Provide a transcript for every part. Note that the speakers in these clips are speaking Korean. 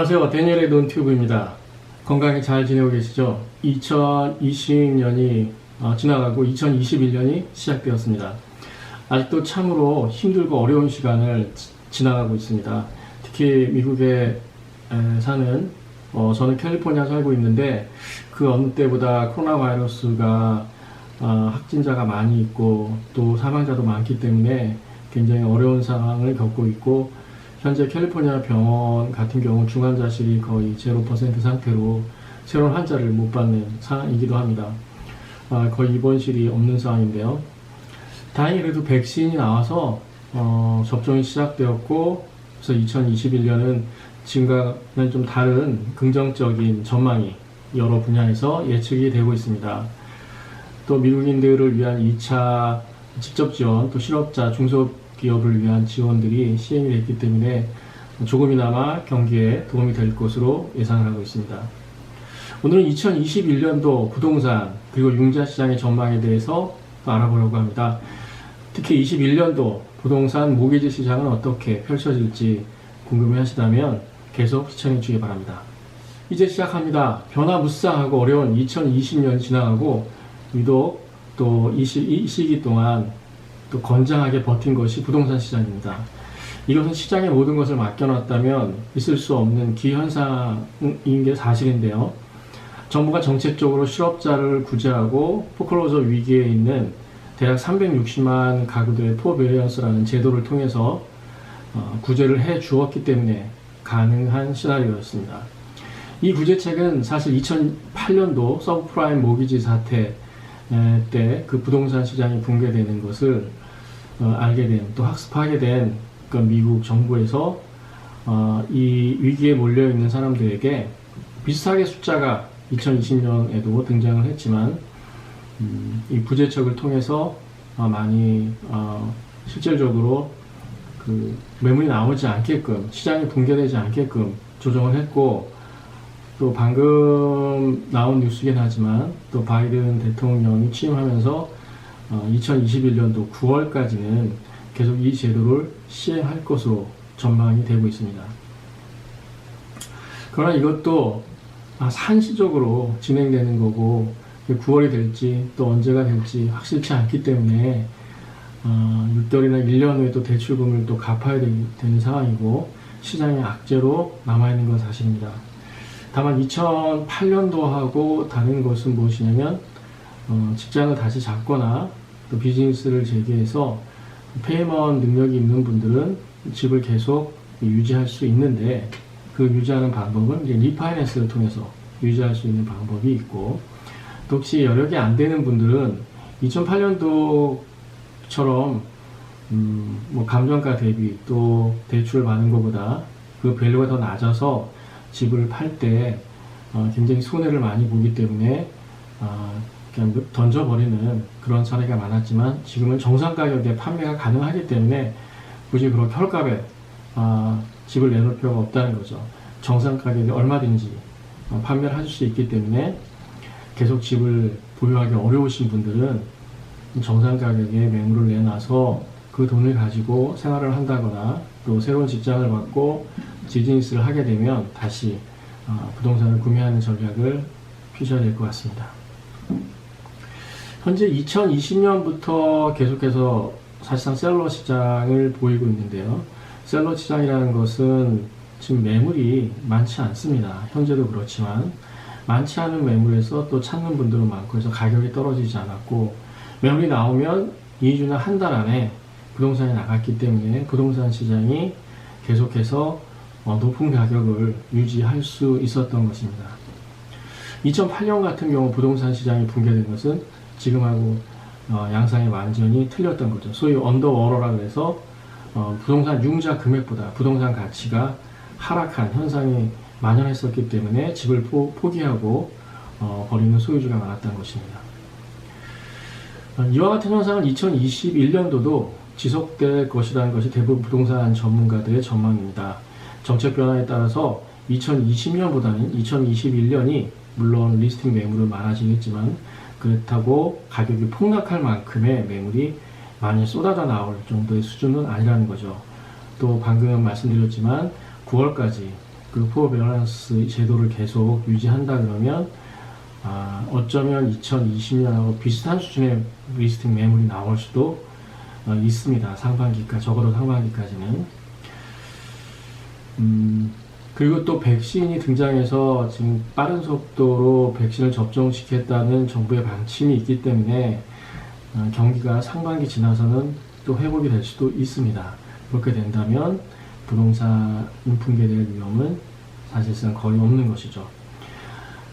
안녕하세요. 데니엘의 논튜브입니다. 건강히 잘 지내고 계시죠? 2020년이 지나가고 2021년이 시작되었습니다. 아직도 참으로 힘들고 어려운 시간을 지나가고 있습니다. 특히 미국에 사는 저는 캘리포니아 살고 있는데 그 어느 때보다 코로나 바이러스가 확진자가 많이 있고 또 사망자도 많기 때문에 굉장히 어려운 상황을 겪고 있고, 현재 캘리포니아 병원 같은 경우 중환자실이 거의 0% 상태로 새로운 환자를 못 받는 상황이기도 합니다. 거의 입원실이 없는 상황인데요. 다행히 그래도 백신이 나와서 접종이 시작되었고, 그래서 2021년은 지금과는 좀 다른 긍정적인 전망이 여러 분야에서 예측이 되고 있습니다. 또 미국인들을 위한 2차 직접 지원, 또 실업자, 중소기업을 위한 지원들이 시행이 됐기 때문에 조금이나마 경기에 도움이 될 것으로 예상을 하고 있습니다. 오늘은 2021년도 부동산 그리고 융자 시장의 전망에 대해서 알아보려고 합니다. 특히 21년도 부동산 모기지 시장은 어떻게 펼쳐질지 궁금해 하시다면 계속 시청해 주시기 바랍니다. 이제 시작합니다. 변화무쌍하고 어려운 2020년 지나가고 유독 또 이 시기 동안 또 건장하게 버틴 것이 부동산 시장입니다. 이것은 시장의 모든 것을 맡겨놨다면 있을 수 없는 기현상인 게 사실인데요. 정부가 정책적으로 실업자를 구제하고 포클로저 위기에 있는 대략 360만 가구들의 포베리언스라는 제도를 통해서 구제를 해 주었기 때문에 가능한 시나리오였습니다. 이 구제책은 사실 2008년도 서브프라임 모기지 사태 때 그 부동산 시장이 붕괴되는 것을 알게 된, 또 학습하게 된 그 미국 정부에서 이 위기에 몰려있는 사람들에게 비슷하게 숫자가 2020년에도 등장을 했지만 이 구제책을 통해서 많이 실질적으로 그 매물이 나오지 않게끔, 시장이 붕괴되지 않게끔 조정을 했고, 또 방금 나온 뉴스긴 하지만 또 바이든 대통령이 취임하면서 2021년도 9월까지는 계속 이 제도를 시행할 것으로 전망이 되고 있습니다. 그러나 이것도 산시적으로 진행되는 거고 9월이 될지 또 언제가 될지 확실치 않기 때문에 6개월이나 1년 후에 또 대출금을 또 갚아야 되는 상황이고 시장의 악재로 남아있는 건 사실입니다. 다만 2008년도하고 다른 것은 무엇이냐면 직장을 다시 잡거나 또 비즈니스를 재개해서 페이먼 능력이 있는 분들은 집을 계속 유지할 수 있는데, 그 유지하는 방법은 이제 리파이낸스를 통해서 유지할 수 있는 방법이 있고, 또 혹시 여력이 안 되는 분들은 2008년도처럼 뭐 감정가 대비 또 대출을 받는 것보다 그 밸류가 더 낮아서 집을 팔 때 굉장히 손해를 많이 보기 때문에 그냥 던져버리는 그런 사례가 많았지만, 지금은 정상 가격에 판매가 가능하기 때문에 굳이 그렇게 헐값에 집을 내놓을 필요가 없다는 거죠. 정상 가격에 얼마든지 판매를 하실 수 있기 때문에 계속 집을 보유하기 어려우신 분들은 정상 가격에 매물을 내놔서 그 돈을 가지고 생활을 한다거나 또 새로운 직장을 받고 비즈니스를 하게 되면 다시 부동산을 구매하는 전략을 피셔야 될 것 같습니다. 현재 2020년부터 계속해서 사실상 셀러 시장을 보이고 있는데요. 셀러 시장이라는 것은 지금 매물이 많지 않습니다. 현재도 그렇지만 많지 않은 매물에서 또 찾는 분들은 많고 해서 가격이 떨어지지 않았고, 매물이 나오면 2주나 한 달 안에 부동산이 나갔기 때문에 부동산 시장이 계속해서 높은 가격을 유지할 수 있었던 것입니다. 2008년 같은 경우 부동산 시장이 붕괴된 것은 지금하고 양상이 완전히 틀렸던 거죠. 소위 언더워러라고 해서 부동산 융자 금액보다 부동산 가치가 하락한 현상이 만연했었기 때문에 집을 포기하고 버리는 소유주가 많았던 것입니다. 이와 같은 현상은 2021년도도 지속될 것이라는 것이 대부분 부동산 전문가들의 전망입니다. 정책 변화에 따라서 2020년보다는 2021년이 물론 리스팅 매물은 많아지겠지만, 그렇다고 가격이 폭락할 만큼의 매물이 많이 쏟아져 나올 정도의 수준은 아니라는 거죠. 또 방금 말씀드렸지만 9월까지 그 포어 밸런스 제도를 계속 유지한다 그러면 어쩌면 2020년하고 비슷한 수준의 리스팅 매물이 나올 수도 있습니다. 적어도 상반기까지는. 그리고 또 백신이 등장해서 지금 빠른 속도로 백신을 접종시켰다는 정부의 방침이 있기 때문에 경기가 상반기 지나서는 또 회복이 될 수도 있습니다. 그렇게 된다면 부동산 붕괴될 위험은 사실상 거의 없는 것이죠.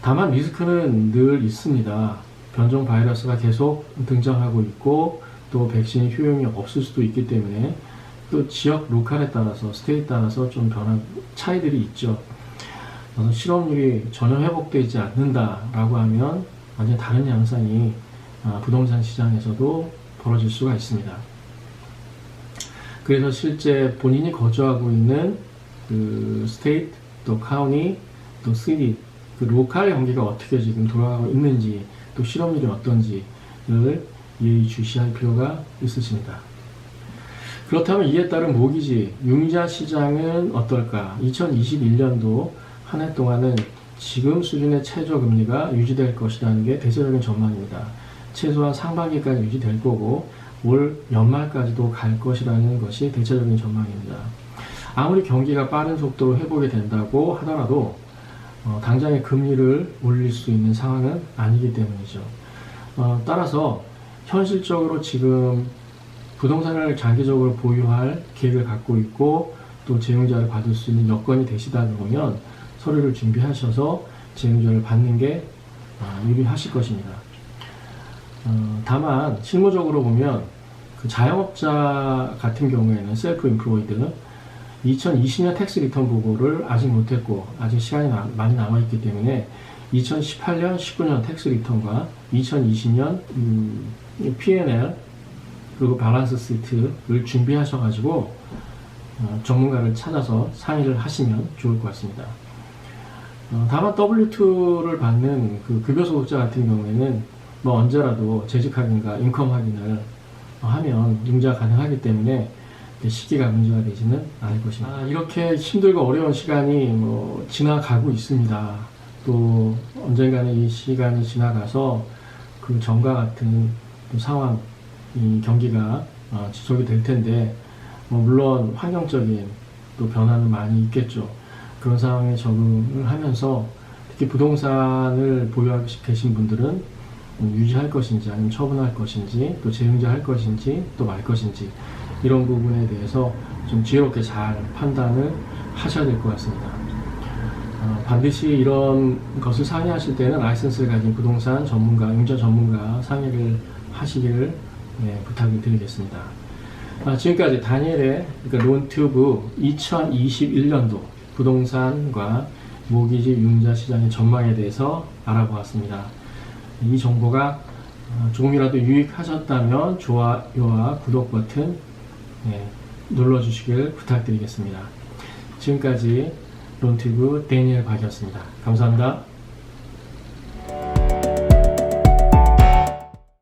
다만 리스크는 늘 있습니다. 변종 바이러스가 계속 등장하고 있고 또 백신이 효용이 없을 수도 있기 때문에 또 지역 로컬에 따라서 스테이트에 따라서 좀 차이들이 있죠. 그래서 실업률이 전혀 회복되지 않는다라고 하면 완전 다른 양상이 부동산 시장에서도 벌어질 수가 있습니다. 그래서 실제 본인이 거주하고 있는 그 스테이트, 또 카운티, 또 시티, 그 로컬 경기가 어떻게 지금 돌아가고 있는지, 또 실업률이 어떤지를 예의주시할 필요가 있으십니다. 그렇다면 이에 따른 모기지, 융자 시장은 어떨까? 2021년도 한 해 동안은 지금 수준의 최저금리가 유지될 것이라는 게 대체적인 전망입니다. 최소한 상반기까지 유지될 거고 올 연말까지도 갈 것이라는 것이 대체적인 전망입니다. 아무리 경기가 빠른 속도로 회복이 된다고 하더라도 당장의 금리를 올릴 수 있는 상황은 아니기 때문이죠. 따라서 현실적으로 지금 부동산을 장기적으로 보유할 계획을 갖고 있고 또 재융자를 받을 수 있는 여건이 되시다 보면 서류를 준비하셔서 재융자를 받는 게 유리하실 것입니다. 다만 실무적으로 보면 그 자영업자 같은 경우에는 셀프 인플로이드 2020년 텍스 리턴 보고를 아직 못했고 아직 시간이 많이 남아있기 때문에 2018년, 19년 텍스 리턴과 2020년 P&L 그리고 밸런스 시트를 준비하셔가지고 전문가를 찾아서 상의를 하시면 좋을 것 같습니다. 다만 W2를 받는 그 급여 소득자 같은 경우에는 뭐 언제라도 재직 확인과 인컴 확인을 하면 융자 가능하기 때문에 시기가 문제가 되지는 않을 것입니다. 이렇게 힘들고 어려운 시간이 뭐 지나가고 있습니다. 또 언젠가는 이 시간이 지나가서 그 전과 같은 상황, 이 경기가 지속이 될 텐데 물론 환경적인 또 변화는 많이 있겠죠. 그런 상황에 적응을 하면서 특히 부동산을 보유하고 계신 분들은 유지할 것인지 아니면 처분할 것인지 또 재융자할 것인지 또 말 것인지 이런 부분에 대해서 좀 지혜롭게 잘 판단을 하셔야 될 것 같습니다. 반드시 이런 것을 상의하실 때는 라이선스를 가진 부동산 전문가, 융자 전문가 상의를 하시기를 부탁을 드리겠습니다. 지금까지 다니엘의 론튜브 2021년도 부동산과 모기지 융자 시장의 전망에 대해서 알아보았습니다. 이 정보가 조금이라도 유익하셨다면 좋아요와 구독 버튼 눌러주시길 부탁드리겠습니다. 지금까지 론튜브 데니엘 박이었습니다. 감사합니다.